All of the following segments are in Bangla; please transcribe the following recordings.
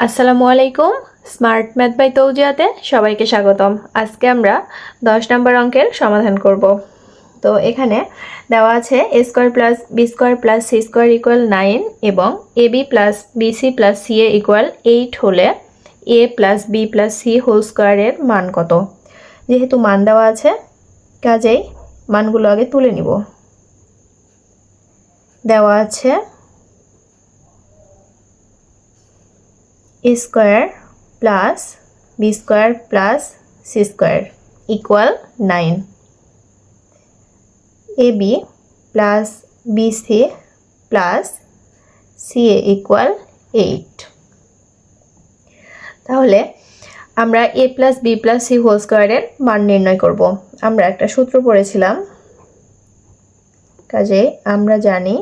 আসসালামু আলাইকুম। স্মার্ট ম্যাথ বাই তৌজিয়াতে সবাইকে স্বাগতম। আজকে আমরা 10 নম্বর অঙ্কের সমাধান করব। তো এখানে দেওয়া আছে a square plus B square plus C square equal 9 এবং ab plus BC plus CA equal 8 হলে a plus B plus C whole স্কয়ারের মান কত? যেহেতু মান দেওয়া আছে কাজেই মানগুলো আগে তুলে নিব। দেওয়া আছে a square plus B square plus C square equal 9, ab plus BC plus CA equal 8। তাহলে আমরা a plus B plus C whole স্কয়ারের মান নির্ণয় করব। আমরা একটা সূত্র পড়েছিলাম, কাজে আমরা জানি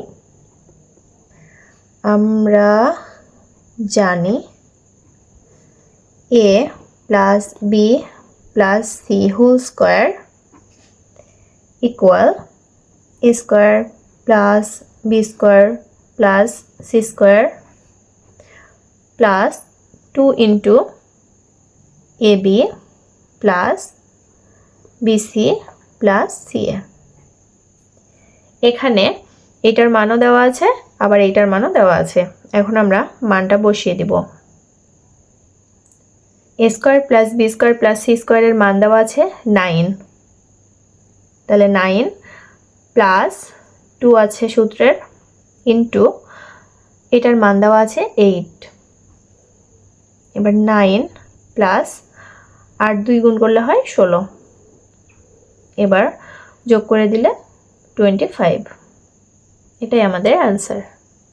a plus B plus C whole square equal a square plus B square plus C square plus 2 into ab plus BC plus CA. এখানে এটার মানও দেওয়া আছে, আবার এইটার মানও দেওয়া আছে। এখন আমরা মানটা বসিয়ে দিব। a square plus B square plus C স্কয়ারের মান দেওয়া আছে 9, তাহলে 9 প্লাস 2 আছে সূত্রের ইন্টু এটার মান দেওয়া আছে 8। এবার 9 প্লাস 8 2 গুণ করলে হয় 16, এবার যোগ করে দিলে 25। এটাই আমাদের অ্যান্সার।